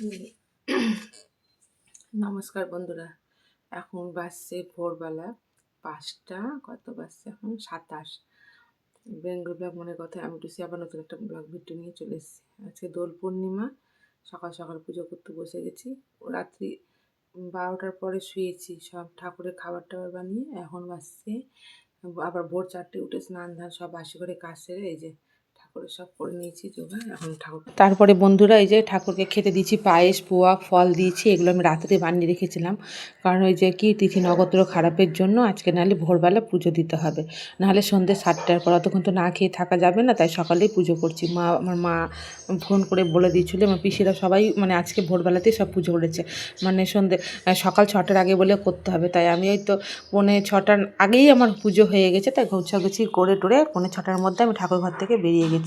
উম, নমস্কার বন্ধুরা। এখন বাজছে ভোরবেলা 5টা, কত বাজছে এখন 27। বেঙ্গল ব্লগ মনের কথায় আমি টুসি আবার নতুন একটা ব্লগ ভিডিও নিয়ে চলে এসেছি। আজকে দোল পূর্ণিমা, সকাল সকাল পুজো করতে বসে গেছি। রাত্রি 12টার পরে শুয়েছি, সব ঠাকুরের খাবার টাবার বানিয়ে। এখন বাজছে আবার ভোর 4টে উঠে স্নান ধান সব বাসি করে কাজ সেরে এই যে ঠাকুরের সব করে নিয়েছি জোগাড়। এখন ঠাকুর তারপরে বন্ধুরা এই যে ঠাকুরকে খেতে দিয়েছি পায়েস, পোয়া, ফল দিয়েছি। এগুলো আমি রাত্রে বানিয়ে রেখেছিলাম, কারণ ওই যে কি তিথি নক্ষত্র খারাপের জন্য আজকে নাহলে ভোরবেলা পুজো দিতে হবে, নাহলে সন্ধ্যে 7টার পর অতক্ষণ তো না খেয়ে থাকা যাবে না। তাই সকালেই পুজো করছি। আমার মা ফোন করে বলে দিয়েছিল, আমার পিসিরা সবাই মানে আজকে ভোরবেলাতেই সব পুজো করেছে, মানে সন্ধ্যে সকাল 6টার আগে বলে করতে হবে। তাই আমি ওই তো 6:45 আগেই আমার পুজো হয়ে গেছে। তাই গোছাগুছি করে টোরে 6:45 মধ্যে আমি ঠাকুর ঘর থেকে বেরিয়ে গেছি।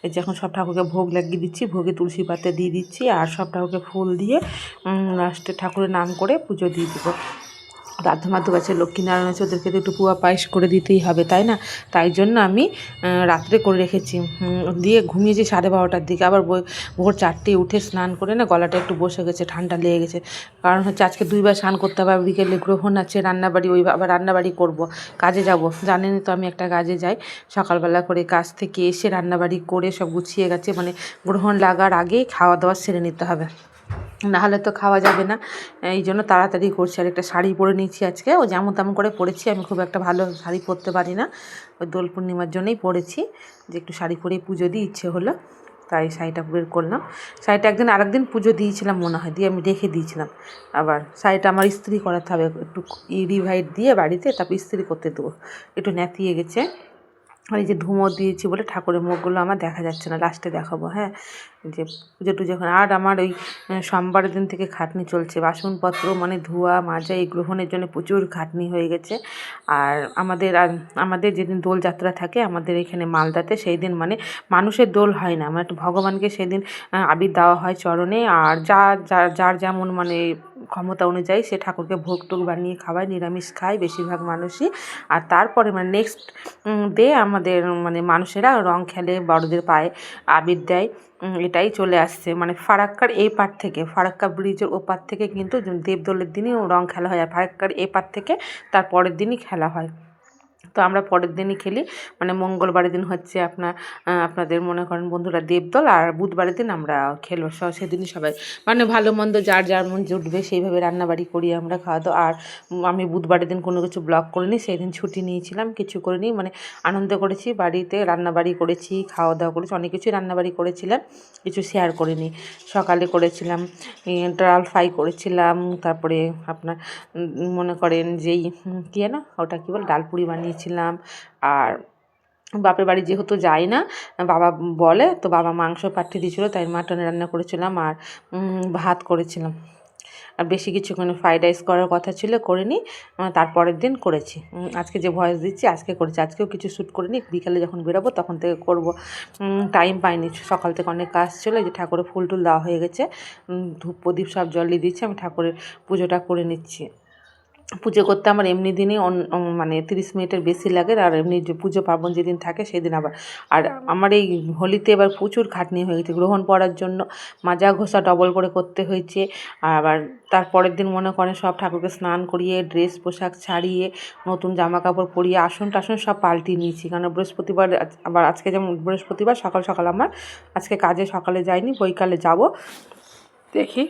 এই যে এখন সব ঠাকুরকে ভোগ লাগিয়ে দিচ্ছি, ভোগে তুলসী পাতা দিয়ে দিচ্ছি, আর সব ঠাকুরকে ফুল দিয়ে লাস্টে ঠাকুরের নাম করে পুজো দিয়ে দেবো। রাধা মাধব আছে, লক্ষ্মীনারায়ণ আছে, ওদেরকে তো একটু পুয়া পায়েস করে দিতেই হবে, তাই না? তাই জন্য আমি রাত্রে করে রেখেছি। দিয়ে ঘুমিয়েছি 12:30টার দিকে। আবার ভোর 4টে উঠে স্নান করে না গলাটা একটু বসে গেছে, ঠান্ডা লেগে গেছে। কারণ হচ্ছে আজকে 2বার স্নান করতে হবে। বিকেলে গ্রহণ আছে, রান্নাবাড়ি, ওই আবার রান্নাবাড়ি করব, কাজে যাব। জানেনই তো আমি একটা কাজে যাই। সকালবেলা করে কাজ থেকে এসে রান্নাবাড়ি করে সব গুছিয়ে গেছে, মানে গ্রহণ লাগার আগেই খাওয়া দাওয়া সেরে নিতে হবে, নাহলে তো খাওয়া যাবে না। এই জন্য তাড়াতাড়ি করছি। আর একটা শাড়ি পরে নিয়েছি আজকে, ও যেমন তেমন করে পরেছি। আমি খুব একটা ভালো শাড়ি পরতে পারি না, ওই দোল পূর্ণিমার জন্যই পরেছি, যে একটু শাড়ি পরেই পুজো দিয়ে ইচ্ছে হলো, তাই শাড়িটা বের করলাম। শাড়িটা একদিন আরেকদিন পুজো দিয়েছিলাম মনে হয়, দিয়ে আমি রেখে দিয়েছিলাম। আবার শাড়িটা আমার ইস্ত্রি করাতে হবে, একটু রিভাইট দিয়ে বাড়িতে, তারপর ইস্ত্রি করতে দেবো। একটু নেতিয়ে গেছে। আর এই যে ধুমো দিয়েছি বলে ঠাকুরের মুখগুলো আমার দেখা যাচ্ছে না, লাস্টে দেখাবো। হ্যাঁ, যে পুজো টুজো। আর আমার ওই সোমবারের দিন থেকে খাটনি চলছে, বাসনপত্র মানে ধোয়া মাজা, এই গ্রহণের জন্য প্রচুর খাটনি হয়ে গেছে। আর আমাদের যেদিন দোলযাত্রা থাকে আমাদের এখানে মালদাতে, সেই দিন মানে মানুষের দোল হয় না, মানে ভগবানকে সেদিন আবির দেওয়া হয় চরণে। আর যার যেমন মানে ক্ষমতা অনুযায়ী সে ঠাকুরকে ভোগ টোগ বানিয়ে খাওয়ায়, নিরামিষ খায় বেশিরভাগ মানুষই। আর তারপরে মানে নেক্সট ডে আমাদের মানে মানুষেরা রং খেলে, বড়দের পায়ে আবির দেয়। এটাই চলে আসছে, মানে ফারাক্কার এই পার থেকে, ফারাক্কা ব্রিজের ওপার থেকে কিন্তু দেবদোলের দিনই রং খেলা হয়, আর ফারাক্কার এই পার থেকে তার পরের দিনই খেলা হয়। তো আমরা পরের দিনই খেলি, মানে মঙ্গলবারের দিন হচ্ছে আপনাদের মনে করেন বন্ধুরা দেবদল, আর বুধবারের দিন আমরা খেলো। সেদিনই সবাই মানে ভালো মন্দ যার যার মন জুটবে সেইভাবে রান্নাবাড়ি করি আমরা, খাওয়া দাওয়া। আর আমি বুধবারের দিন কোনো কিছু ব্লগ করিনি, সেই দিন ছুটি নিয়েছিলাম, কিছু করিনি, মানে আনন্দ করেছি, বাড়িতে রান্নাবাড়ি করেছি, খাওয়া দাওয়া করেছি, অনেক কিছুই রান্নাবাড়ি করেছিলাম, কিছু শেয়ার করিনি। সকালে করেছিলাম ডাল ফ্রাই করেছিলাম, তারপরে আপনার মনে করেন যেই কী যেন ওটা কী বলে ডালপুরি বানিয়েছিলাম। আর বাপের বাড়ি যেহেতু যাই না, বাবা বলে, তো বাবা মাংস পাঠিয়ে দিয়েছিলো, তাই মাটন রান্না করেছিলাম, আর ভাত করেছিলাম। আর বেশি কিছু কোনো ফ্রাইড রাইস করার কথা ছিল, করিনি, তারপরের দিন করেছি। আজকে যে ভয়েস দিচ্ছি আজকে করেছি, আজকেও কিছু শ্যুট করিনি, বিকালে যখন বেরোবো তখন থেকে করব। টাইম পাইনি, সকাল থেকে অনেক কাজ ছিল। এই যে ঠাকুরের ফুল টুল দেওয়া হয়ে গেছে, ধূপ প্রদীপ সব জ্বালিয়ে দিচ্ছি, আমি ঠাকুরের পুজোটা করে নিচ্ছি। পুজো করতে আমার এমনি দিনই মানে 30 মিনিটের বেশি লাগে, আর এমনি যে পুজো পার্বণ যেদিন থাকে সেদিন আবার। আর আমার এই হোলিতে এবার প্রচুর খাটনি হয়ে গেছে, গ্রহণ পড়ার জন্য মাজা ঘষা ডবল করে করতে হয়েছে। আবার তারপরের দিন মনে করেন সব ঠাকুরকে স্নান করিয়ে ড্রেস পোশাক ছাড়িয়ে নতুন জামা কাপড় পরিয়ে আসন টাসন সব পাল্টিয়ে নিয়েছি, কারণ বৃহস্পতিবার আবার আজকে যেমন বৃহস্পতিবার সকাল সকাল আমার আজকে কাজে সকালে যাইনি, বৈকালে যাব, দেখি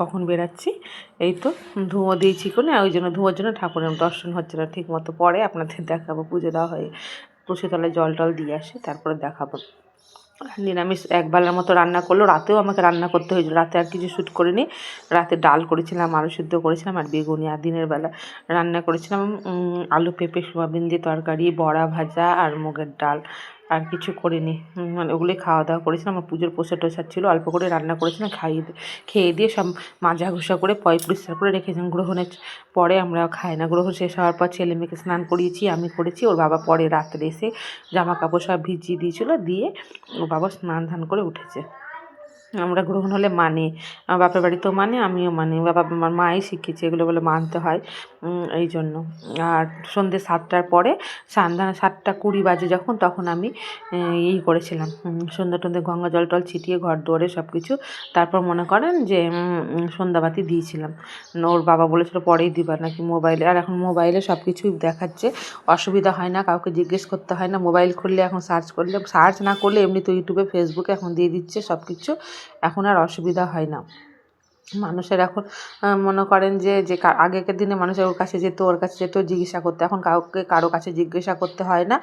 কখন বেরাচ্ছি। এই তো ধুঁয়ো দিয়েছি কোনে, ওই জন্য ধুঁয়োর জন্য ঠাকুরের দর্শন হচ্ছে না ঠিক মতো, পরে আপনাদের দেখাবো। পুজো দেওয়া হয়ে তুলসীতলায় জল টল দিয়ে আসি, তারপরে দেখাবো। নিরামিষ একবেলার মতো রান্না করলো, রাতেও আমাকে রান্না করতে হয়েছিল, রাতে আর কিছু শ্যুট করিনি। রাতে ডাল করেছিলাম, আলু সিদ্ধ করেছিলাম, আর বেগুনি। আর দিনের বেলা রান্না করেছিলাম আলু পেঁপে সোয়াবিন দিয়ে তরকারি, বড়া ভাজা, আর মুগের ডাল। আর কিছু করিনি, মানে ওগুলোই খাওয়া দাওয়া করেছিলাম। আমার পুজোর প্রসাদ টোসাদ ছিল, অল্প করে রান্না করেছিলাম, খেয়ে দিয়ে সব মাজা ঘষা করে পরিষ্কার করে রেখেছিলাম। গ্রহণের পরে আমরা খাই না, গ্রহণ শেষ হওয়ার পর ছেলে মেয়েকে স্নান করিয়েছি, আমি করেছি, ওর বাবা পরে রাত্রে এসে জামা কাপড় সব ভিজিয়ে দিয়েছিলো, দিয়ে ওর বাবা স্নান ধান করে উঠেছে। আমরা গ্রহণ হলে মানি, আমার বাপের বাড়িতেও মানে, আমিও মানি, বাবা আমার মাই শিখিয়েছে এগুলো বলে মানতে হয়। এই জন্য। আর সন্ধ্যে 7টার পরে 7টা 20 বাজে যখন, তখন আমি এই করেছিলাম, সন্ধ্যা টন্ধে গঙ্গা জল টল ছিটিয়ে ঘর দুয়ারে সব কিছু, তারপর মনে করেন যে সন্ধ্যাবাতি দিয়েছিলাম। ওর বাবা বলেছিল পরেই দিবা নাকি মোবাইলে, আর এখন মোবাইলে সব কিছুই দেখাচ্ছে, অসুবিধা হয় না, কাউকে জিজ্ঞেস করতে হয় না। মোবাইল খুললে এখন সার্চ না করলে এমনি তো ইউটিউবে ফেসবুকে এখন দিয়ে দিচ্ছে সব কিছু, এখন আর অসুবিধা হয় না। মানুষের এখন মনে করেন যে আগেকার দিনে মানুষের ওর কাছে যেত, ওর কাছে যেত জিজ্ঞাসা করতে, এখন কারো কাছে জিজ্ঞাসা করতে হয় না,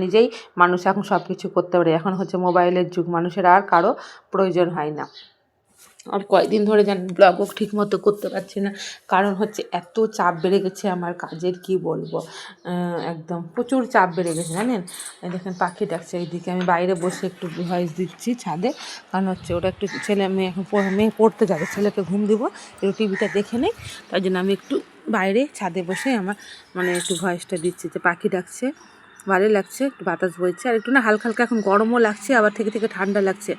নিজেই মানুষ এখন সব কিছু করতে পারে। এখন হচ্ছে মোবাইলের যুগ, মানুষের আর কারো প্রয়োজন হয় না। আর কয়েকদিন ধরে যেন ব্লগও ঠিকমতো করতে পারছি না, কারণ হচ্ছে এত চাপ বেড়ে গেছে আমার কাজের, কি বলবো, একদম প্রচুর চাপ বেড়ে গেছে জানেন। দেখেন পাখি ডাকছে এইদিকে, আমি বাইরে বসে একটু ভয়েস দিচ্ছি ছাদে, কারণ হচ্ছে ওটা একটু মেয়ে এখন মেয়ে পড়তে যাবে, ছেলেকে ঘুম দিব, একটু টিভিটা দেখে নেই, তাই জন্য আমি একটু বাইরে ছাদে বসে আমার একটু ভয়েসটা দিচ্ছি, যে পাখি ডাকছে, ভালো লাগছে, একটু বাতাস বইছে, আর একটু না হালকা হালকা এখন গরমও লাগছে, আবার থেকে থেকে ঠান্ডা লাগছে।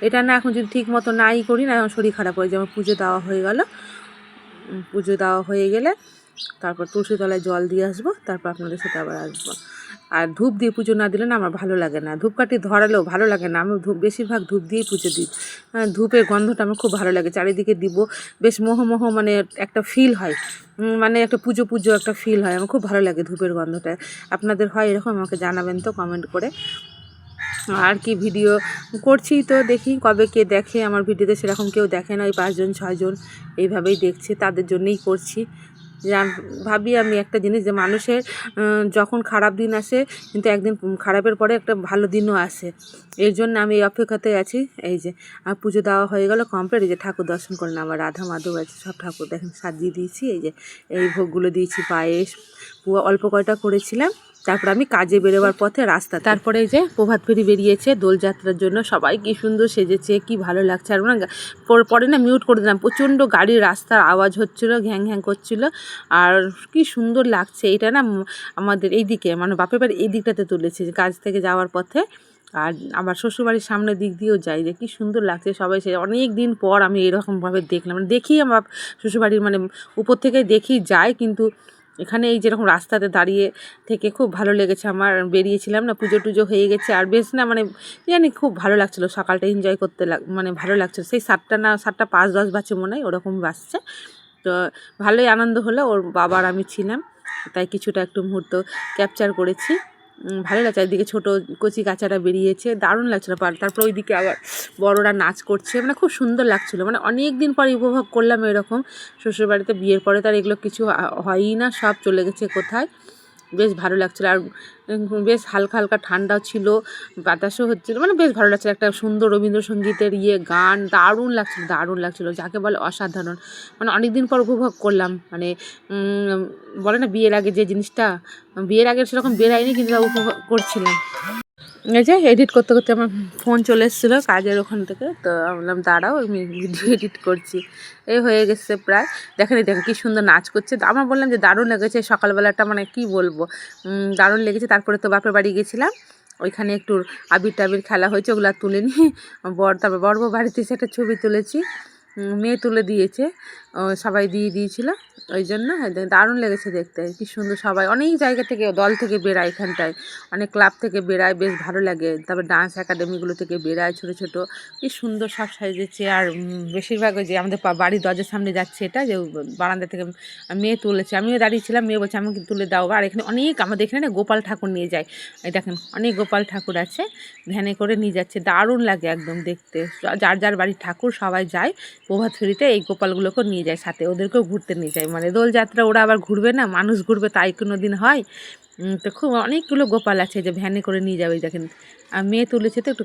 এটা না এখন যদি ঠিক মতো নাই করি না, এখন শরীর খারাপ হয়ে যায়। আমার পুজো দেওয়া হয়ে গেল, পুজো দেওয়া হয়ে গেলে তারপর তুলসী তলায় জল দিয়ে আসবো, তারপর আপনাদের সাথে আবার আসবো। আর ধূপ দিয়ে পুজো না দিলে না আমার ভালো লাগে না, ধূপকাঠি ধরালেও ভালো লাগে না, আমি বেশিরভাগ ধূপ দিয়েই পুজো দিই। ধূপের গন্ধটা আমার খুব ভালো লাগে, চারিদিকে দিব, বেশ মোহ মানে একটা ফিল হয়, মানে একটা পুজো একটা ফিল হয়, আমার খুব ভালো লাগে ধূপের গন্ধটা। আপনাদের হয় এরকম? আমাকে জানাবেন তো কমেন্ট করে। আর কি ভিডিও করছি তো দেখি কবে কে দেখে আমার ভিডিওতে, সেরকম কেউ দেখে না, ওই 5জন 6জন এইভাবেই দেখছে, তাদের জন্যেই করছি। ভাবি আমি একটা জিনিস, যে মানুষের যখন খারাপ দিন আসে, কিন্তু একদিন খারাপের পরে একটা ভালো দিনও আসে, এর জন্য আমি এই অপেক্ষাতে আছি। এই যে আর পুজো দেওয়া হয়ে গেল কমপ্লিট, এই যে ঠাকুর দর্শন করলেন, আমার রাধা মাধব আছে, সব ঠাকুর দেখেন সাজিয়ে দিয়েছি, এই যে এই ভোগগুলো দিয়েছি, পায়েস অল্প কয়টা করেছিলাম। তারপর আমি কাজে বেরোবার পথে রাস্তা, তারপরে এই যে প্রভাত ফেরি বেরিয়েছে দোলযাত্রার জন্য, সবাই কি সুন্দর সেজেছে, কি ভালো লাগছে। আর না পরে না মিউট করে দিলাম, প্রচণ্ড গাড়ির রাস্তার আওয়াজ হচ্ছিল, ঘ্যাং ঘ্যাং করছিল, আর কি সুন্দর লাগছে। এটা না আমাদের এই দিকে, মানে বাপের বাড়ি এই দিকটাতে তুলেছে, কাজ থেকে যাওয়ার পথে, আর আমার শ্বশুরবাড়ির সামনের দিক দিয়েও যাই, যে কী সুন্দর লাগছে সবাই। সে অনেক দিন পর আমি এরকমভাবে দেখলাম, মানে দেখি আমার শ্বশুরবাড়ির মানে উপর থেকে দেখি যায়, কিন্তু এখানে এই যেরকম রাস্তাতে দাঁড়িয়ে থেকে খুব ভালো লেগেছে আমার। বেরিয়েছিলাম না, পুজো টুজো হয়ে গেছে, আর বেশ না মানে জানি খুব ভালো লাগছিলো, সকালটা এনজয় করতে মানে ভালো লাগছিলো। সেই 7টা 5-10 বাজছে মনে হয়, ওরকম বাজছে, তো ভালোই আনন্দ হলো। ওর বাবার আমি ছিলাম, তাই কিছুটা একটু মুহূর্ত ক্যাপচার করেছি, ভালো লাগছে। একদিকে ছোটো কচি কাচারা বেরিয়েছে, দারুণ লাগছিলো। তারপর ওইদিকে আবার বড়রা নাচ করছে, মানে খুব সুন্দর লাগছিলো, মানে অনেক দিন পরে উপভোগ করলাম এরকম। শ্বশুরবাড়িতে বিয়ের পরে তার এগুলো কিছু হয়ই না, সব চলে গেছে কোথায়, বেশ ভালো লাগছিলো। আর বেশ হালকা হালকা ঠান্ডাও ছিল, বাতাসও হচ্ছিলো, মানে বেশ ভালো লাগছিলো। একটা সুন্দর রবীন্দ্রসঙ্গীতের গান, দারুণ লাগছিলো, যাকে বলে অসাধারণ, মানে অনেক দিন পর উপভোগ করলাম। মানে বলে না বিয়ের আগে যে জিনিসটা, বিয়ের আগে সেরকম বেরাইনি, কিন্তু উপভোগ করছিলাম। এই যে এডিট করতে করতে আমার ফোন চলে এসেছিলো কাজের ওখান থেকে, তো আমি বললাম দাঁড়াও আমি ভিডিও এডিট করছি। এই হয়ে গেছে প্রায়, দেখেন কী সুন্দর নাচ করছে। আমার বললাম যে দারুণ লেগেছে সকালবেলাটা, মানে কি বলবো, দারুণ লেগেছে। তারপরে তো বাপের বাড়ি গেছিলাম, ওইখানে একটু আবির টাবির খেলা হয়েছে, ওগুলো আর তুলে নিই। তারপর বড় বাড়িতে এসে একটা ছবি তুলেছি, মেয়ে তুলে দিয়েছে, সবাই দিয়েছিল, ওই জন্য দারুণ লেগেছে দেখতে, কী সুন্দর। সবাই অনেক জায়গা থেকে দল থেকে বেরায়, এখানটায় অনেক ক্লাব থেকে বেরায়, বেশ ভালো লাগে। তারপর ডান্স একাডেমিগুলো থেকে বেরায় ছোটো ছোটো, কী সুন্দর সব সাজিয়েছে। আর বেশিরভাগ ওই যে আমাদের বাড়ির দরজার সামনে যাচ্ছে, এটা যে বারান্দা থেকে মেয়ে তুলেছে, আমিও দাঁড়িয়েছিলাম, মেয়ে বলছে আমাকে তুলে দাও। আর এখানে অনেক, আমাদের এখানে না গোপাল ঠাকুর নিয়ে যায়, এই দেখেন অনেক গোপাল ঠাকুর আছে, ভ্যানে করে নিয়ে যাচ্ছে, দারুণ লাগে একদম দেখতে। যার যার বাড়ির ঠাকুর সবাই যায় প্রভাত ফেরিতে, এই গোপালগুলোকেও নিয়ে যায় সাথে, ওদেরকেও ঘুরতে নিয়ে যায়, মানে দোলযাত্রা ওরা আবার ঘুরবে না, মানুষ ঘুরবে, তাই কোনো দিন হয়। তো খুব অনেকগুলো গোপাল আছে যে ভ্যানে করে নিয়ে যাবে, দেখেন। আর মেয়ে তুলেছে তো একটু